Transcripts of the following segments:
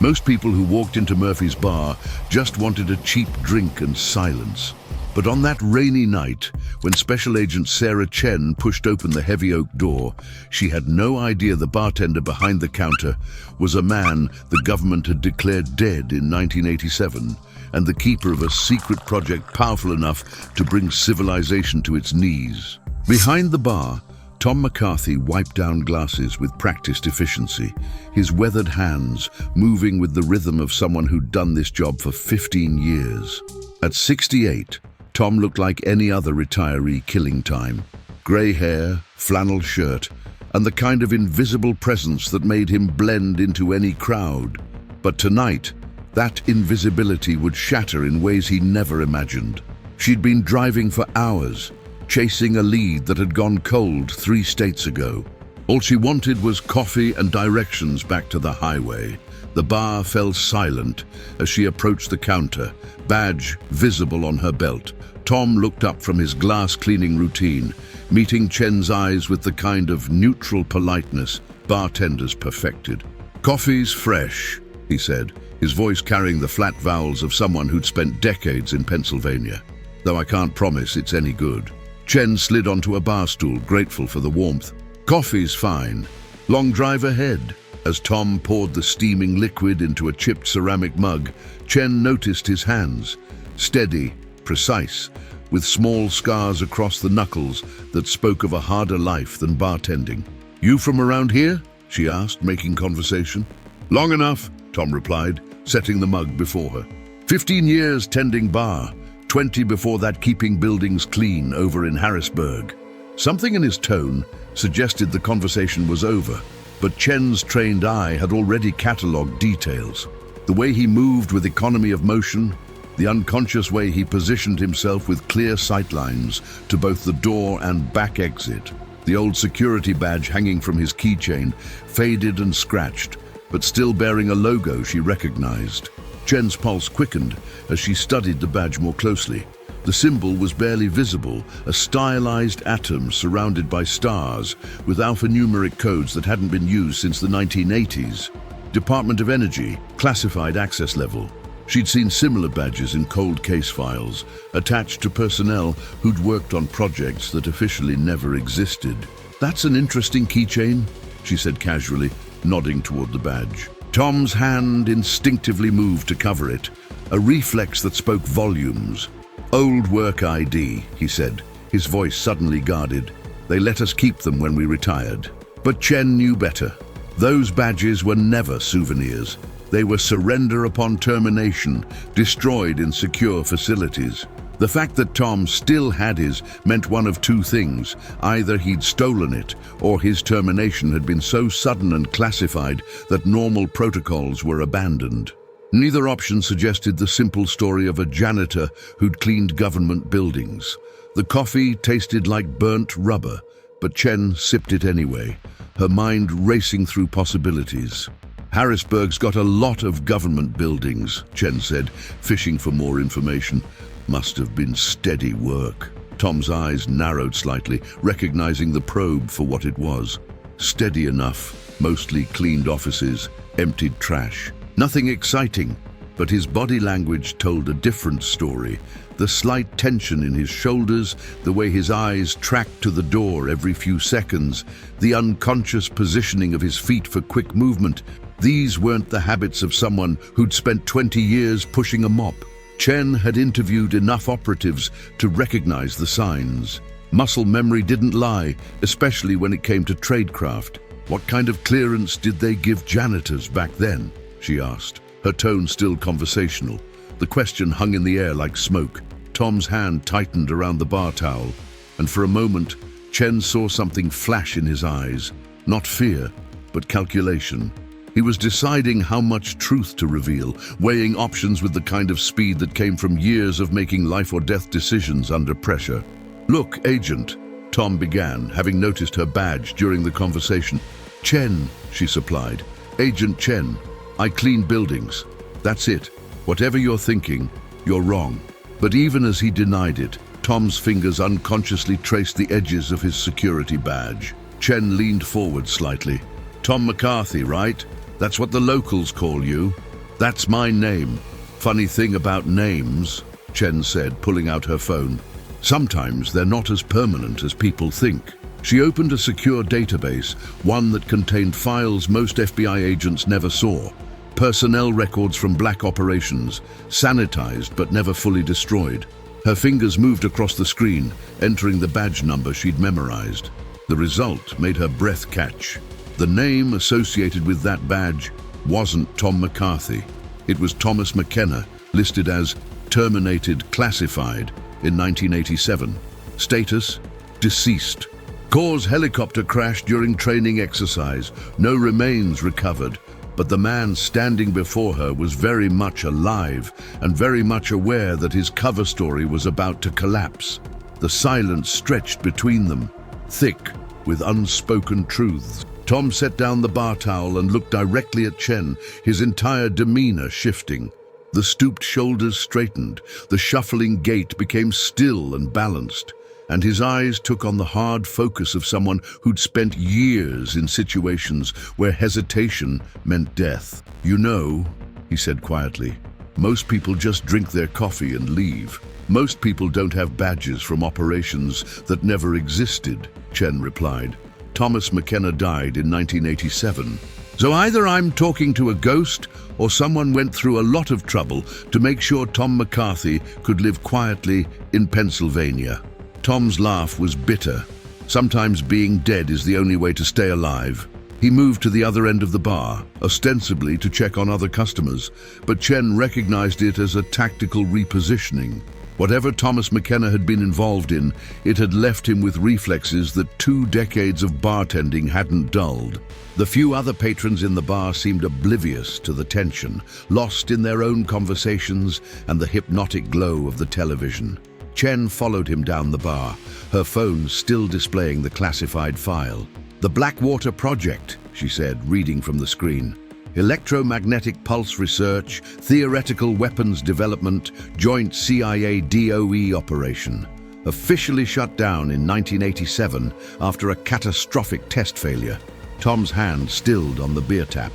Most people who walked into Murphy's bar just wanted a cheap drink and silence. But on that rainy night, when Special Agent Sarah Chen pushed open the heavy oak door, she had no idea the bartender behind the counter was a man the government had declared dead in 1987, and the keeper of a secret project powerful enough to bring civilization to its knees. Behind the bar, Tom McCarthy wiped down glasses with practiced efficiency, his weathered hands moving with the rhythm of someone who'd done this job for 15 years. At 68, Tom looked like any other retiree killing time. Grey hair, flannel shirt, and the kind of invisible presence that made him blend into any crowd. But tonight, that invisibility would shatter in ways he never imagined. She'd been driving for hours, chasing a lead that had gone cold 3 states ago. All she wanted was coffee and directions back to the highway. The bar fell silent as she approached the counter, badge visible on her belt. Tom looked up from his glass cleaning routine, meeting Chen's eyes with the kind of neutral politeness bartenders perfected. "Coffee's fresh," he said, his voice carrying the flat vowels of someone who'd spent decades in Pennsylvania. "Though I can't promise it's any good." Chen slid onto a bar stool, grateful for the warmth. "Coffee's fine. Long drive ahead." As Tom poured the steaming liquid into a chipped ceramic mug, Chen noticed his hands, steady, precise, with small scars across the knuckles that spoke of a harder life than bartending. "You from around here?" she asked, making conversation. "Long enough," Tom replied, setting the mug before her. 15 years tending bar, 20 before that keeping buildings clean over in Harrisburg. Something in his tone suggested the conversation was over, but Chen's trained eye had already catalogued details. The way he moved with economy of motion, the unconscious way he positioned himself with clear sightlines to both the door and back exit. The old security badge hanging from his keychain, faded and scratched, but still bearing a logo she recognized. Chen's pulse quickened as she studied the badge more closely. The symbol was barely visible, a stylized atom surrounded by stars with alphanumeric codes that hadn't been used since the 1980s. Department of Energy, classified access level. She'd seen similar badges in cold case files, attached to personnel who'd worked on projects that officially never existed. "That's an interesting keychain," she said casually, nodding toward the badge. Tom's hand instinctively moved to cover it, a reflex that spoke volumes. "Old work ID," he said, his voice suddenly guarded. "They let us keep them when we retired." But Chen knew better. Those badges were never souvenirs. They were surrender upon termination, destroyed in secure facilities. The fact that Tom still had his meant one of two things. Either he'd stolen it, or his termination had been so sudden and classified that normal protocols were abandoned. Neither option suggested the simple story of a janitor who'd cleaned government buildings. The coffee tasted like burnt rubber, but Chen sipped it anyway, her mind racing through possibilities. "Harrisburg's got a lot of government buildings," Chen said, fishing for more information. "Must have been steady work." Tom's eyes narrowed slightly, recognizing the probe for what it was. Steady enough, mostly cleaned offices, emptied trash. Nothing exciting, but his body language told a different story. The slight tension in his shoulders, the way his eyes tracked to the door every few seconds, the unconscious positioning of his feet for quick movement. These weren't the habits of someone who'd spent 20 years pushing a mop. Chen had interviewed enough operatives to recognize the signs. Muscle memory didn't lie, especially when it came to tradecraft. "What kind of clearance did they give janitors back then?" she asked, her tone still conversational. The question hung in the air like smoke. Tom's hand tightened around the bar towel, and for a moment, Chen saw something flash in his eyes. Not fear, but calculation. He was deciding how much truth to reveal, weighing options with the kind of speed that came from years of making life-or-death decisions under pressure. "Look, Agent," Tom began, having noticed her badge during the conversation. "Chen," she supplied. "Agent Chen. I clean buildings. That's it. Whatever you're thinking, you're wrong." But even as he denied it, Tom's fingers unconsciously traced the edges of his security badge. Chen leaned forward slightly. "Tom McCarthy, right? That's what the locals call you." That's my name. Funny thing about names, Chen said, pulling out her phone. Sometimes they're not as permanent as people think. She opened a secure database, one that contained files most FBI agents never saw. Personnel records from black operations, sanitized but never fully destroyed. Her fingers moved across the screen, entering the badge number she'd memorized. The result made her breath catch. The name associated with that badge wasn't Tom McCarthy. It was Thomas McKenna, listed as terminated classified in 1987. Status: deceased. Cause: helicopter crash during training exercise. No remains recovered. But the man standing before her was very much alive and very much aware that his cover story was about to collapse. The silence stretched between them, thick with unspoken truths. Tom set down the bar towel and looked directly at Chen, his entire demeanor shifting. The stooped shoulders straightened, the shuffling gait became still and balanced, and his eyes took on the hard focus of someone who'd spent years in situations where hesitation meant death. "You know," he said quietly, "most people just drink their coffee and leave. Most people don't have badges from operations that never existed," Chen replied. "Thomas McKenna died in 1987. So either I'm talking to a ghost or someone went through a lot of trouble to make sure Tom McCarthy could live quietly in Pennsylvania." Tom's laugh was bitter. Sometimes being dead is the only way to stay alive. He moved to the other end of the bar, ostensibly to check on other customers, but Chen recognized it as a tactical repositioning. Whatever Thomas McKenna had been involved in, it had left him with reflexes that 2 decades of bartending hadn't dulled. The few other patrons in the bar seemed oblivious to the tension, lost in their own conversations and the hypnotic glow of the television. Chen followed him down the bar, her phone still displaying the classified file. "The Blackwater Project," she said, reading from the screen. "Electromagnetic pulse research, theoretical weapons development, joint CIA-DOE operation. Officially shut down in 1987 after a catastrophic test failure." Tom's hand stilled on the beer tap.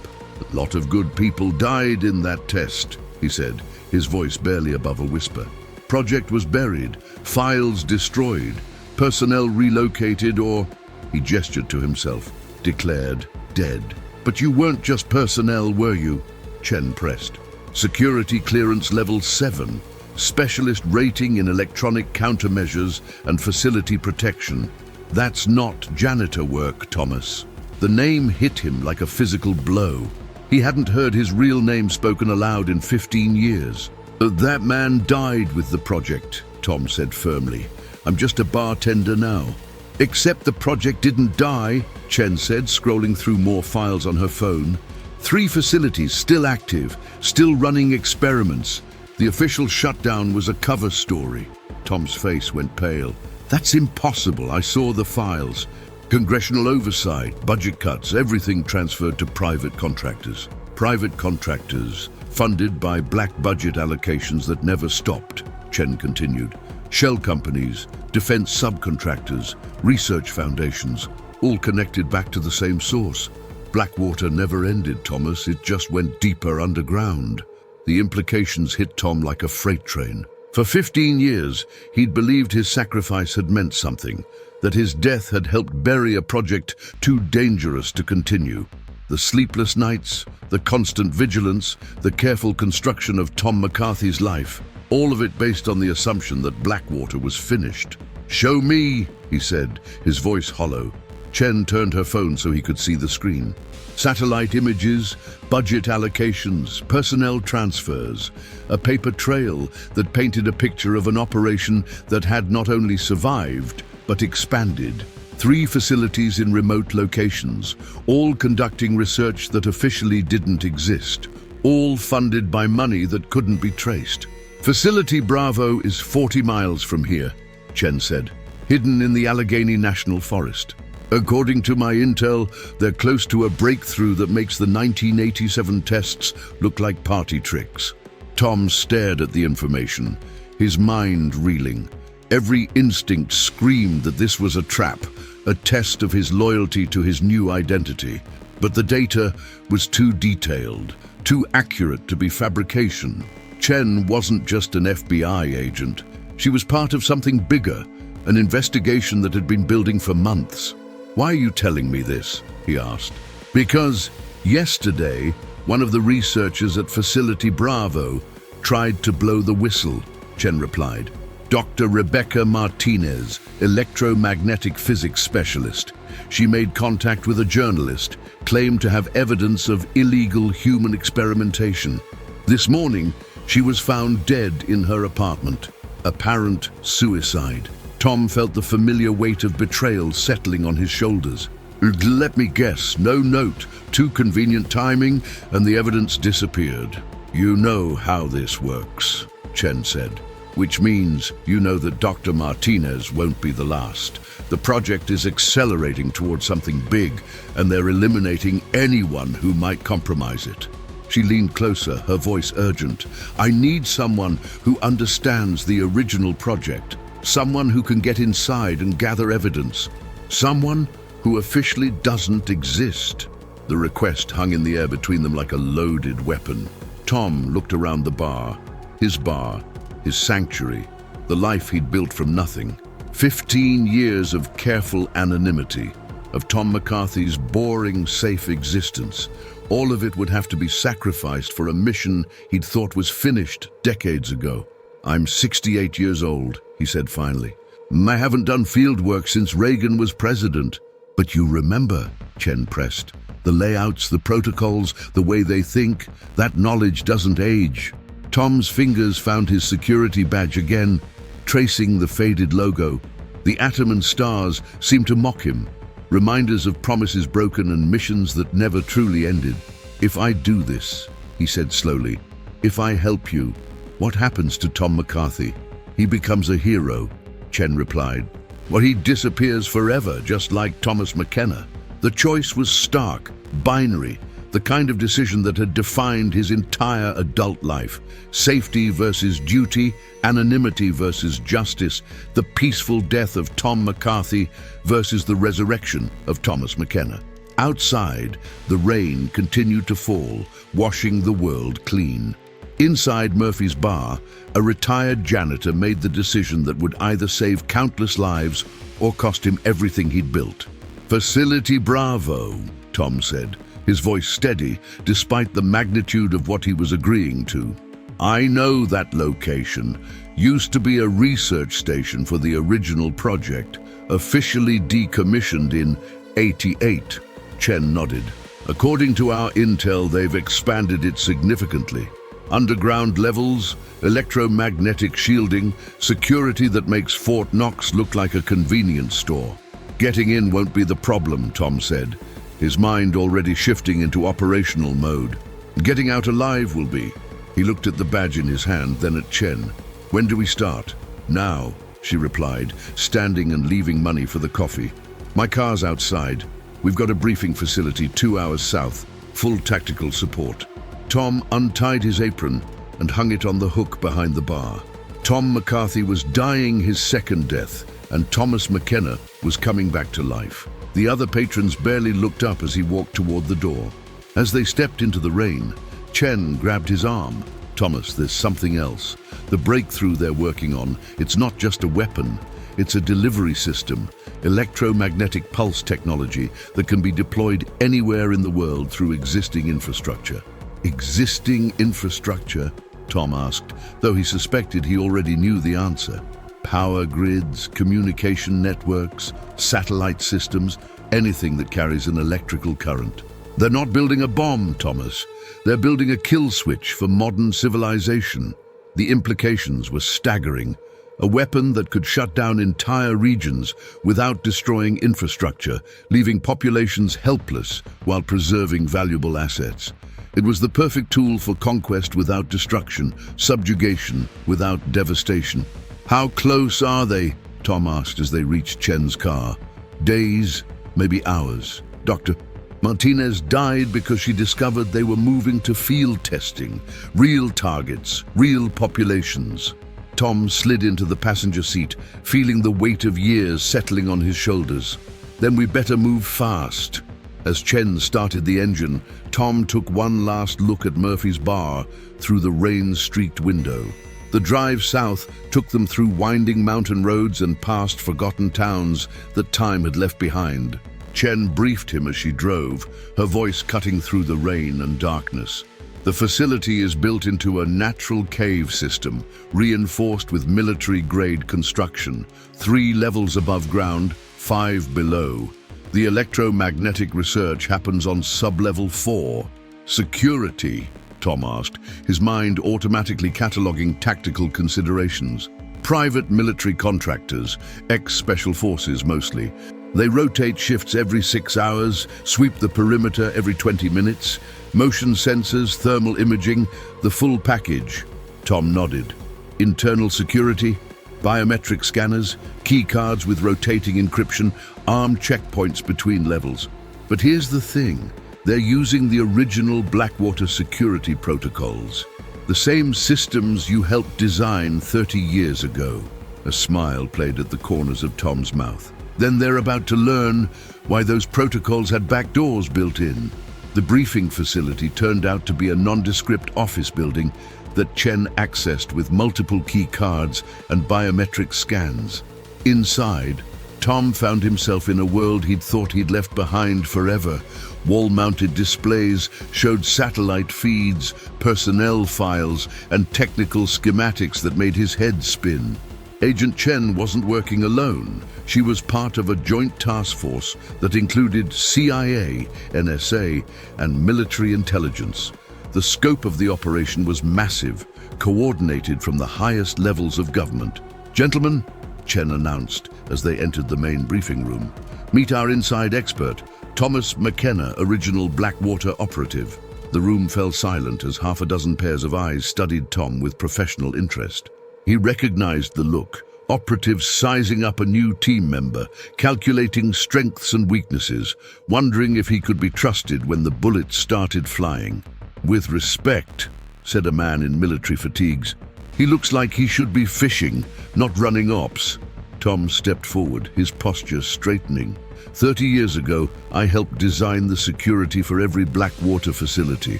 "A lot of good people died in that test," he said, his voice barely above a whisper. "Project was buried, files destroyed, personnel relocated or," he gestured to himself, "declared dead." "But you weren't just personnel, were you?" Chen pressed. "Security clearance level 7, specialist rating in electronic countermeasures and facility protection. That's not janitor work, Thomas." The name hit him like a physical blow. He hadn't heard his real name spoken aloud in 15 years. "That man died with the project," Tom said firmly. "I'm just a bartender now." "Except the project didn't die," Chen said, scrolling through more files on her phone. 3 facilities still active, still running experiments. The official shutdown was a cover story. Tom's face went pale. "That's impossible. I saw the files. Congressional oversight, budget cuts, everything transferred to private contractors. Private contractors, funded by black budget allocations that never stopped," Chen continued. "Shell companies, defense subcontractors, research foundations, all connected back to the same source. Blackwater never ended, Thomas. It just went deeper underground." The implications hit Tom like a freight train. For 15 years, he'd believed his sacrifice had meant something, that his death had helped bury a project too dangerous to continue. The sleepless nights, the constant vigilance, the careful construction of Tom McCarthy's life, all of it based on the assumption that Blackwater was finished. "Show me," he said, his voice hollow. Chen turned her phone so he could see the screen. Satellite images, budget allocations, personnel transfers, a paper trail that painted a picture of an operation that had not only survived, but expanded. 3 facilities in remote locations, all conducting research that officially didn't exist, all funded by money that couldn't be traced. "Facility Bravo is 40 miles from here," Chen said, "hidden in the Allegheny National Forest. According to my intel, they're close to a breakthrough that makes the 1987 tests look like party tricks." Tom stared at the information, his mind reeling. Every instinct screamed that this was a trap, a test of his loyalty to his new identity. But the data was too detailed, too accurate to be fabrication. Chen wasn't just an FBI agent. She was part of something bigger, an investigation that had been building for months. "Why are you telling me this?" he asked. "Because yesterday, one of the researchers at Facility Bravo tried to blow the whistle," Chen replied. "Dr. Rebecca Martinez, electromagnetic physics specialist. She made contact with a journalist, claimed to have evidence of illegal human experimentation. This morning, she was found dead in her apartment. Apparent suicide." Tom felt the familiar weight of betrayal settling on his shoulders. "Let me guess, no note, too convenient timing, and the evidence disappeared." "You know how this works," Chen said. "Which means you know that Dr. Martinez won't be the last. The project is accelerating towards something big, and they're eliminating anyone who might compromise it." She leaned closer, her voice urgent. "I need someone who understands the original project, someone who can get inside and gather evidence, someone who officially doesn't exist." The request hung in the air between them like a loaded weapon. Tom looked around the bar, his sanctuary, the life he'd built from nothing. 15 years of careful anonymity, of Tom McCarthy's boring, safe existence. All of it would have to be sacrificed for a mission he'd thought was finished decades ago. "I'm 68 years old," he said finally. "I haven't done field work since Reagan was president." "But you remember," Chen pressed. "The layouts, the protocols, the way they think, that knowledge doesn't age." Tom's fingers found his security badge again, tracing the faded logo. The atom and stars seemed to mock him, reminders of promises broken and missions that never truly ended. "If I do this," he said slowly, "if I help you, what happens to Tom McCarthy?" "He becomes a hero," Chen replied. "Well, he disappears forever, just like Thomas McKenna." The choice was stark, binary, the kind of decision that had defined his entire adult life. Safety versus duty, anonymity versus justice, the peaceful death of Tom McCarthy versus the resurrection of Thomas McKenna. Outside, the rain continued to fall, washing the world clean. Inside Murphy's bar, a retired janitor made the decision that would either save countless lives or cost him everything he'd built. "Facility Bravo," Tom said, his voice steady despite the magnitude of what he was agreeing to. "I know that location. Used to be a research station for the original project, officially decommissioned in '88. Chen nodded. "According to our intel, they've expanded it significantly. Underground levels, electromagnetic shielding, security that makes Fort Knox look like a convenience store. Getting in won't be the problem," Tom said, his mind already shifting into operational mode. "Getting out alive will be." He looked at the badge in his hand, then at Chen. "When do we start?" "Now," she replied, standing and leaving money for the coffee. "My car's outside. We've got a briefing facility 2 hours south, full tactical support." Tom untied his apron and hung it on the hook behind the bar. Tom McCarthy was dying his second death, and Thomas McKenna was coming back to life. The other patrons barely looked up as he walked toward the door. As they stepped into the rain, Chen grabbed his arm. "Thomas, there's something else. The breakthrough they're working on, it's not just a weapon. It's a delivery system, electromagnetic pulse technology that can be deployed anywhere in the world through existing infrastructure." "Existing infrastructure?" Tom asked, though he suspected he already knew the answer. "Power grids, communication networks, satellite systems, anything that carries an electrical current." "They're not building a bomb, Thomas. They're building a kill switch for modern civilization." The implications were staggering. A weapon that could shut down entire regions without destroying infrastructure, leaving populations helpless while preserving valuable assets. It was the perfect tool for conquest without destruction, subjugation without devastation. "How close are they?" Tom asked as they reached Chen's car. "Days, maybe hours. Dr. Martinez died because she discovered they were moving to field testing, real targets, real populations." Tom slid into the passenger seat, feeling the weight of years settling on his shoulders. "Then we better move fast." As Chen started the engine, Tom took one last look at Murphy's Bar through the rain-streaked window. The drive south took them through winding mountain roads and past forgotten towns that time had left behind. Chen briefed him as she drove, her voice cutting through the rain and darkness. The facility is built into a natural cave system, reinforced with military-grade construction, 3 levels above ground, 5 below. The electromagnetic research happens on sub-level 4. Security, Tom asked, his mind automatically cataloging tactical considerations. Private military contractors, ex-special forces mostly. They rotate shifts every 6 hours, sweep the perimeter every 20 minutes, motion sensors, thermal imaging, the full package. Tom nodded. Internal security, biometric scanners, key cards with rotating encryption, armed checkpoints between levels. But here's the thing, they're using the original Blackwater security protocols. The same systems you helped design 30 years ago. A smile played at the corners of Tom's mouth. Then they're about to learn why those protocols had back doors built in. The briefing facility turned out to be a nondescript office building that Chen accessed with multiple key cards and biometric scans. Inside, Tom found himself in a world he'd thought he'd left behind forever. Wall-mounted displays showed satellite feeds, personnel files, and technical schematics that made his head spin. Agent Chen wasn't working alone. She was part of a joint task force that included CIA, NSA, and military intelligence. The scope of the operation was massive, coordinated from the highest levels of government. "Gentlemen," Chen announced as they entered the main briefing room, "meet our inside expert, Thomas McKenna, original Blackwater operative." The room fell silent as half a dozen pairs of eyes studied Tom with professional interest. He recognized the look, operatives sizing up a new team member, calculating strengths and weaknesses, wondering if he could be trusted when the bullets started flying. "With respect," said a man in military fatigues, "he looks like he should be fishing, not running ops." Tom stepped forward, his posture straightening. 30 years ago, I helped design the security for every Blackwater facility.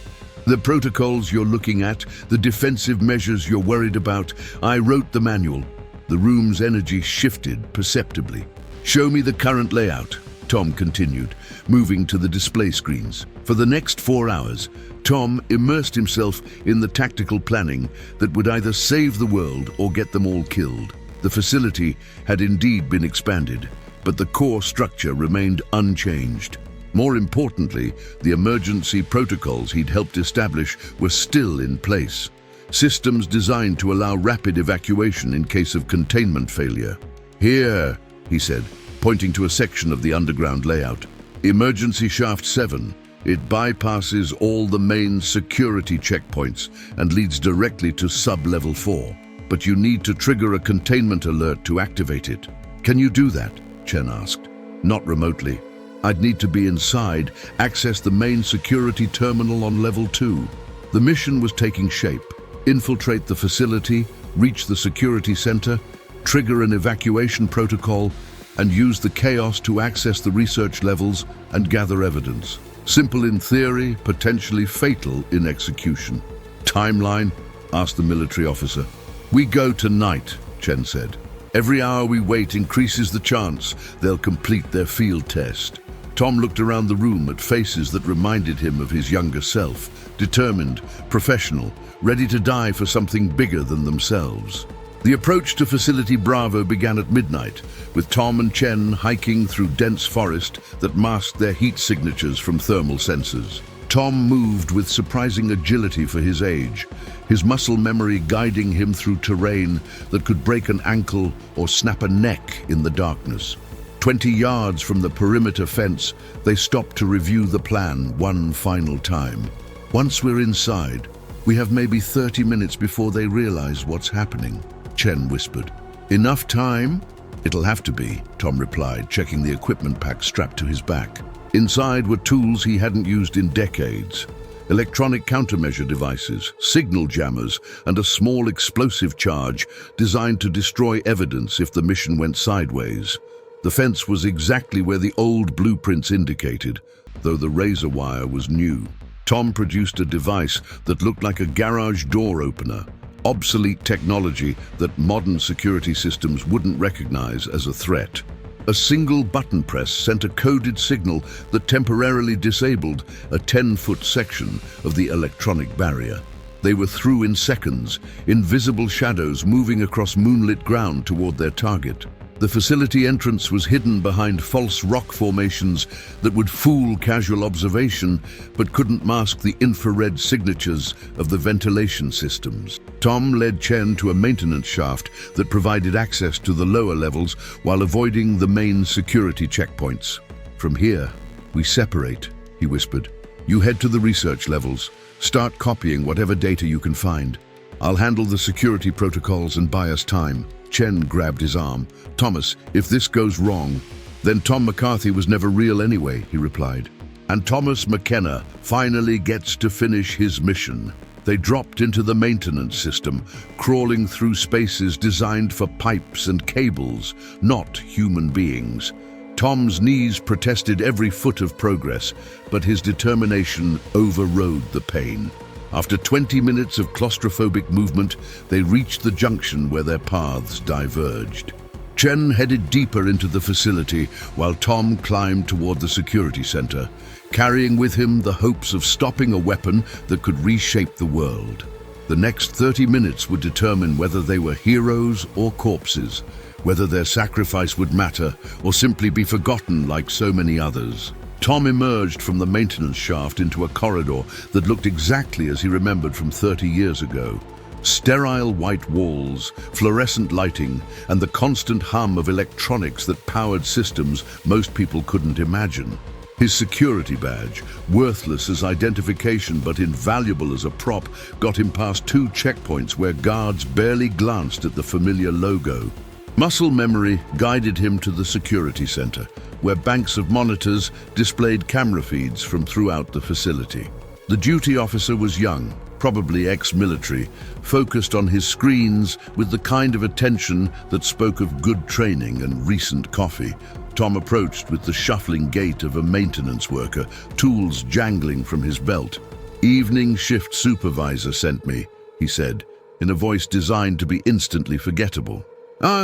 The protocols you're looking at, the defensive measures you're worried about, I wrote the manual." The room's energy shifted perceptibly. "Show me the current layout," Tom continued, moving to the display screens. For the next 4 hours, Tom immersed himself in the tactical planning that would either save the world or get them all killed. The facility had indeed been expanded, but the core structure remained unchanged. More importantly, the emergency protocols he'd helped establish were still in place. Systems designed to allow rapid evacuation in case of containment failure. "Here," he said, pointing to a section of the underground layout. "Emergency shaft 7. It bypasses all the main security checkpoints and leads directly to sub-level 4. But you need to trigger a containment alert to activate it." "Can you do that?" Chen asked. "Not remotely. I'd need to be inside, access the main security terminal on level 2. The mission was taking shape. Infiltrate the facility, reach the security center, trigger an evacuation protocol, and use the chaos to access the research levels and gather evidence. Simple in theory, potentially fatal in execution." "Timeline?" asked the military officer. "We go tonight," Chen said. "Every hour we wait increases the chance they'll complete their field test." Tom looked around the room at faces that reminded him of his younger self, determined, professional, ready to die for something bigger than themselves. The approach to Facility Bravo began at midnight, with Tom and Chen hiking through dense forest that masked their heat signatures from thermal sensors. Tom moved with surprising agility for his age, his muscle memory guiding him through terrain that could break an ankle or snap a neck in the darkness. 20 yards from the perimeter fence, they stopped to review the plan one final time. "Once we're inside, we have maybe 30 minutes before they realize what's happening," Chen whispered. "Enough time?" "It'll have to be," Tom replied, checking the equipment pack strapped to his back. Inside were tools he hadn't used in decades. Electronic countermeasure devices, signal jammers, and a small explosive charge designed to destroy evidence if the mission went sideways. The fence was exactly where the old blueprints indicated, though the razor wire was new. Tom produced a device that looked like a garage door opener, obsolete technology that modern security systems wouldn't recognize as a threat. A single button press sent a coded signal that temporarily disabled a 10-foot section of the electronic barrier. They were through in seconds, invisible shadows moving across moonlit ground toward their target. The facility entrance was hidden behind false rock formations that would fool casual observation but couldn't mask the infrared signatures of the ventilation systems. Tom led Chen to a maintenance shaft that provided access to the lower levels while avoiding the main security checkpoints. "From here, we separate," he whispered. "You head to the research levels. Start copying whatever data you can find. I'll handle the security protocols and buy us time." Chen grabbed his arm. "Thomas, if this goes wrong, then Tom McCarthy was never real anyway," he replied. "And Thomas McKenna finally gets to finish his mission." They dropped into the maintenance system, crawling through spaces designed for pipes and cables, not human beings. Tom's knees protested every foot of progress, but his determination overrode the pain. After 20 minutes of claustrophobic movement, they reached the junction where their paths diverged. Chen headed deeper into the facility while Tom climbed toward the security center, carrying with him the hopes of stopping a weapon that could reshape the world. The next 30 minutes would determine whether they were heroes or corpses, whether their sacrifice would matter or simply be forgotten like so many others. Tom emerged from the maintenance shaft into a corridor that looked exactly as he remembered from 30 years ago. Sterile white walls, fluorescent lighting, and the constant hum of electronics that powered systems most people couldn't imagine. His security badge, worthless as identification but invaluable as a prop, got him past 2 checkpoints where guards barely glanced at the familiar logo. Muscle memory guided him to the security center, where banks of monitors displayed camera feeds from throughout the facility. The duty officer was young, probably ex-military, focused on his screens with the kind of attention that spoke of good training and recent coffee. Tom approached with the shuffling gait of a maintenance worker, tools jangling from his belt. "Evening shift supervisor sent me," he said, in a voice designed to be instantly forgettable.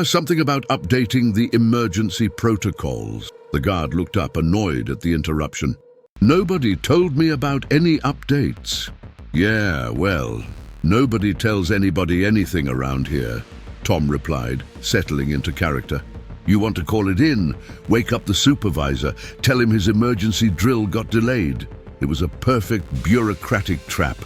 Something about updating the emergency protocols." The guard looked up, annoyed at the interruption. "Nobody told me about any updates." "Yeah, well, nobody tells anybody anything around here," Tom replied, settling into character. "You want to call it in, wake up the supervisor, tell him his emergency drill got delayed." It was a perfect bureaucratic trap.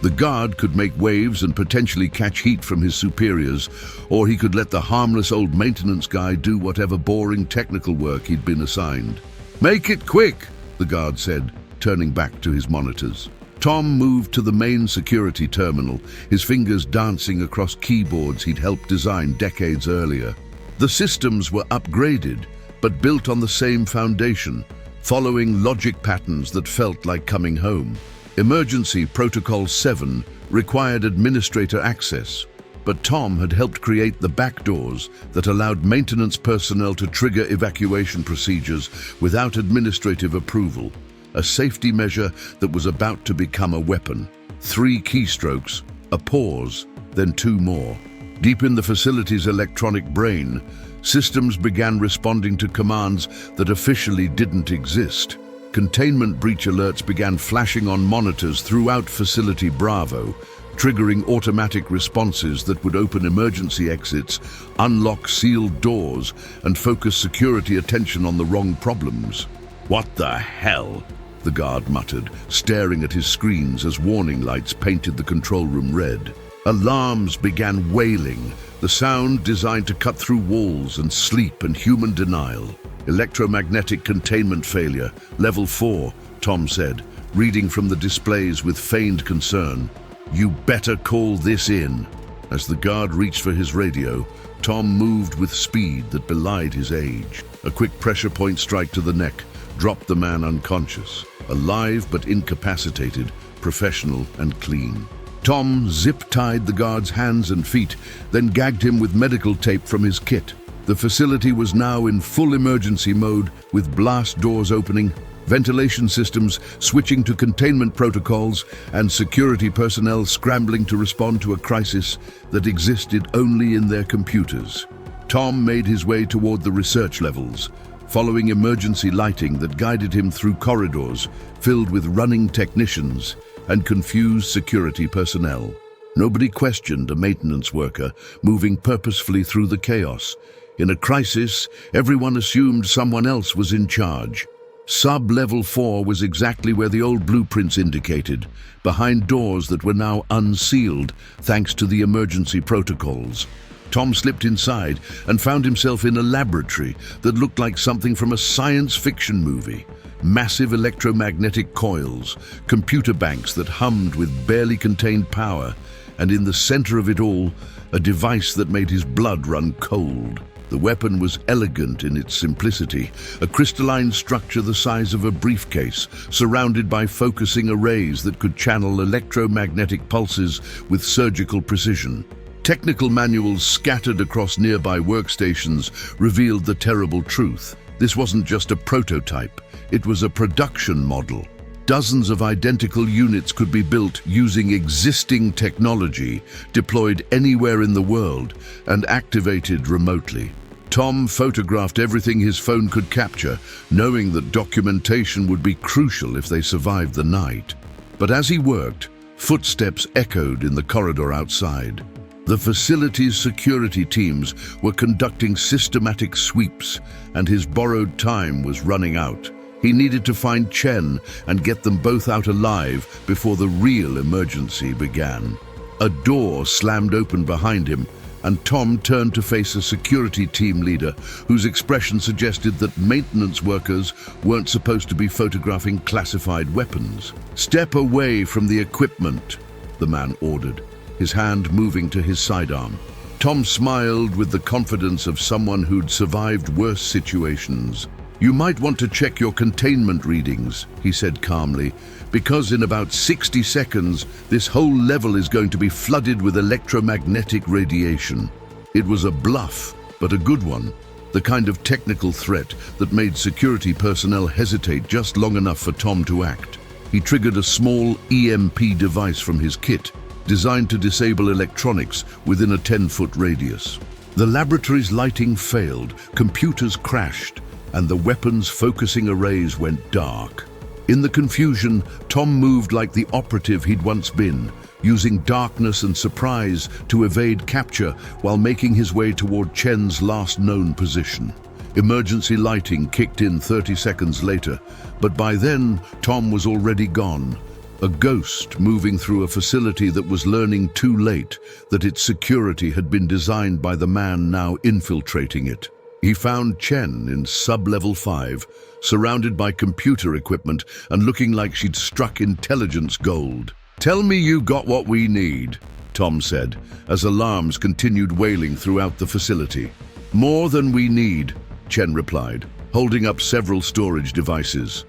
The guard could make waves and potentially catch heat from his superiors, or he could let the harmless old maintenance guy do whatever boring technical work he'd been assigned. "Make it quick," the guard said, turning back to his monitors. Tom moved to the main security terminal, his fingers dancing across keyboards he'd helped design decades earlier. The systems were upgraded, but built on the same foundation, following logic patterns that felt like coming home. Emergency Protocol 7 required administrator access, but Tom had helped create the backdoors that allowed maintenance personnel to trigger evacuation procedures without administrative approval, a safety measure that was about to become a weapon. 3 keystrokes, a pause, then 2 more. Deep in the facility's electronic brain, systems began responding to commands that officially didn't exist. Containment breach alerts began flashing on monitors throughout Facility Bravo, triggering automatic responses that would open emergency exits, unlock sealed doors, and focus security attention on the wrong problems. "What the hell?" the guard muttered, staring at his screens as warning lights painted the control room red. Alarms began wailing, the sound designed to cut through walls and sleep and human denial. "Electromagnetic containment failure, level 4, Tom said, reading from the displays with feigned concern. "You better call this in." As the guard reached for his radio, Tom moved with speed that belied his age. A quick pressure point strike to the neck dropped the man unconscious, alive but incapacitated, professional and clean. Tom zip-tied the guard's hands and feet, then gagged him with medical tape from his kit. The facility was now in full emergency mode, with blast doors opening, ventilation systems switching to containment protocols, and security personnel scrambling to respond to a crisis that existed only in their computers. Tom made his way toward the research levels, following emergency lighting that guided him through corridors filled with running technicians and confused security personnel. Nobody questioned a maintenance worker moving purposefully through the chaos. In a crisis, everyone assumed someone else was in charge. Sub-level 4 was exactly where the old blueprints indicated, behind doors that were now unsealed thanks to the emergency protocols. Tom slipped inside and found himself in a laboratory that looked like something from a science fiction movie. Massive electromagnetic coils, computer banks that hummed with barely contained power, and in the center of it all, a device that made his blood run cold. The weapon was elegant in its simplicity, a crystalline structure the size of a briefcase, surrounded by focusing arrays that could channel electromagnetic pulses with surgical precision. Technical manuals scattered across nearby workstations revealed the terrible truth. This wasn't just a prototype, it was a production model. Dozens of identical units could be built using existing technology, deployed anywhere in the world, and activated remotely. Tom photographed everything his phone could capture, knowing that documentation would be crucial if they survived the night. But as he worked, footsteps echoed in the corridor outside. The facility's security teams were conducting systematic sweeps, and his borrowed time was running out. He needed to find Chen and get them both out alive before the real emergency began. A door slammed open behind him, and Tom turned to face a security team leader whose expression suggested that maintenance workers weren't supposed to be photographing classified weapons. "Step away from the equipment," the man ordered, his hand moving to his sidearm. Tom smiled with the confidence of someone who'd survived worse situations. "You might want to check your containment readings," he said calmly, "because in about 60 seconds, this whole level is going to be flooded with electromagnetic radiation." It was a bluff, but a good one, the kind of technical threat that made security personnel hesitate just long enough for Tom to act. He triggered a small EMP device from his kit, designed to disable electronics within a 10-foot radius. The laboratory's lighting failed, computers crashed, and the weapon's focusing arrays went dark. In the confusion, Tom moved like the operative he'd once been, using darkness and surprise to evade capture while making his way toward Chen's last known position. Emergency lighting kicked in 30 seconds later, but by then, Tom was already gone. A ghost moving through a facility that was learning too late that its security had been designed by the man now infiltrating it. He found Chen in sub-level 5, surrounded by computer equipment and looking like she'd struck intelligence gold. "Tell me you got what we need," Tom said, as alarms continued wailing throughout the facility. "More than we need," Chen replied, holding up several storage devices.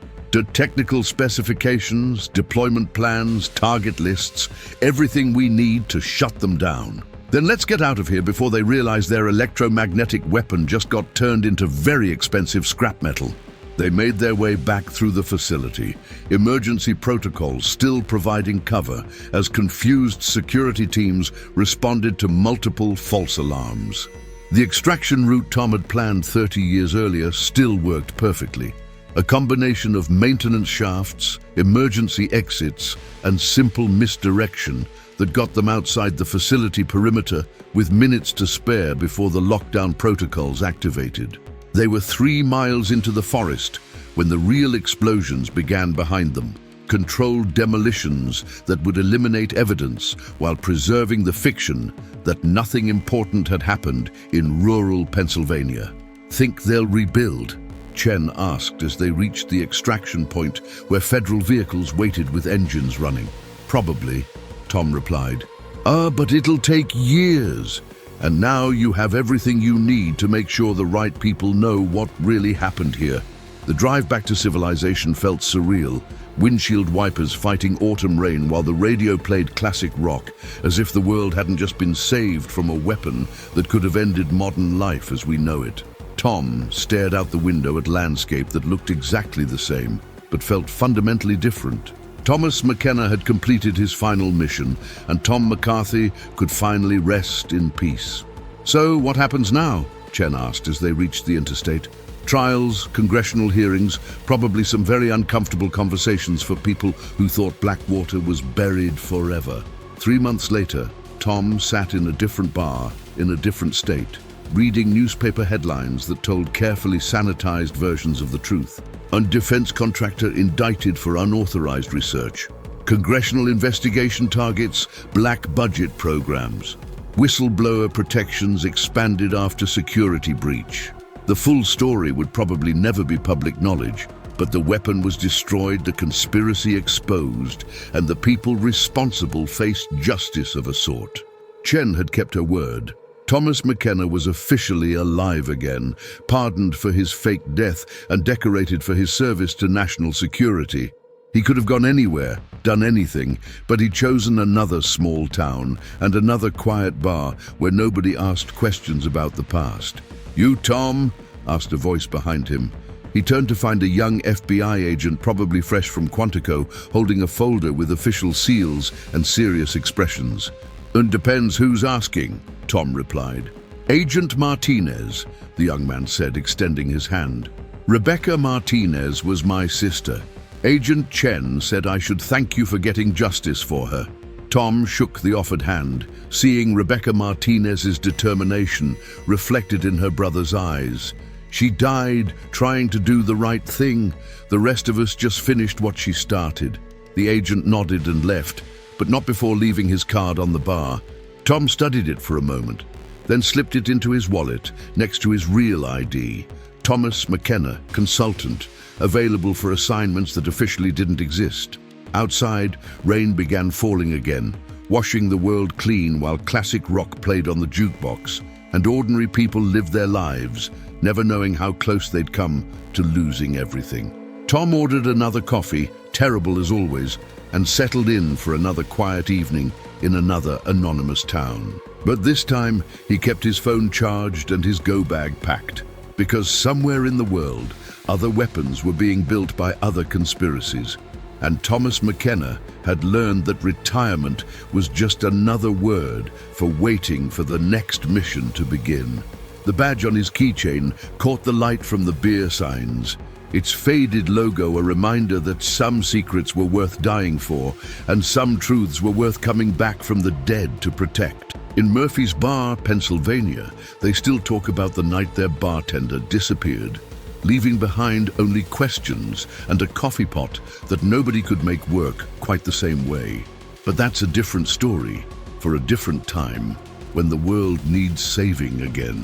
"Technical specifications, deployment plans, target lists, everything we need to shut them down. Then let's get out of here before they realize their electromagnetic weapon just got turned into very expensive scrap metal." They made their way back through the facility, emergency protocols still providing cover as confused security teams responded to multiple false alarms. The extraction route Tom had planned 30 years earlier still worked perfectly. A combination of maintenance shafts, emergency exits, and simple misdirection that got them outside the facility perimeter with minutes to spare before the lockdown protocols activated. They were 3 miles into the forest when the real explosions began behind them, controlled demolitions that would eliminate evidence while preserving the fiction that nothing important had happened in rural Pennsylvania. "Think they'll rebuild?" Chen asked as they reached the extraction point where federal vehicles waited with engines running. "Probably," Tom replied. But it'll take years. And now you have everything you need to make sure the right people know what really happened here." The drive back to civilization felt surreal, windshield wipers fighting autumn rain while the radio played classic rock, as if the world hadn't just been saved from a weapon that could have ended modern life as we know it. Tom stared out the window at landscape that looked exactly the same, but felt fundamentally different. Thomas McKenna had completed his final mission, and Tom McCarthy could finally rest in peace. "So, what happens now?" Chen asked as they reached the interstate. "Trials, congressional hearings, probably some very uncomfortable conversations for people who thought Blackwater was buried forever." 3 months later, Tom sat in a different bar, in a different state, reading newspaper headlines that told carefully sanitized versions of the truth. A defense contractor indicted for unauthorized research. Congressional investigation targets black budget programs. Whistleblower protections expanded after security breach. The full story would probably never be public knowledge, but the weapon was destroyed, the conspiracy exposed, and the people responsible faced justice of a sort. Chen had kept her word. Thomas McKenna was officially alive again, pardoned for his fake death and decorated for his service to national security. He could have gone anywhere, done anything, but he'd chosen another small town and another quiet bar where nobody asked questions about the past. "You, Tom?" asked a voice behind him. He turned to find a young FBI agent, probably fresh from Quantico, holding a folder with official seals and serious expressions. "It depends who's asking," Tom replied. "Agent Martinez," the young man said, extending his hand. "Rebecca Martinez was my sister. Agent Chen said I should thank you for getting justice for her." Tom shook the offered hand, seeing Rebecca Martinez's determination reflected in her brother's eyes. "She died trying to do the right thing. The rest of us just finished what she started." The agent nodded and left, but not before leaving his card on the bar. Tom studied it for a moment, then slipped it into his wallet next to his real ID. Thomas McKenna, consultant, available for assignments that officially didn't exist. Outside, rain began falling again, washing the world clean while classic rock played on the jukebox, and ordinary people lived their lives, never knowing how close they'd come to losing everything. Tom ordered another coffee, terrible as always, and settled in for another quiet evening in another anonymous town. But this time, he kept his phone charged and his go-bag packed, because somewhere in the world, other weapons were being built by other conspiracies. And Thomas McKenna had learned that retirement was just another word for waiting for the next mission to begin. The badge on his keychain caught the light from the beer signs, its faded logo a reminder that some secrets were worth dying for, and some truths were worth coming back from the dead to protect. In Murphy's Bar, Pennsylvania, they still talk about the night their bartender disappeared, leaving behind only questions and a coffee pot that nobody could make work quite the same way. But that's a different story, for a different time, when the world needs saving again.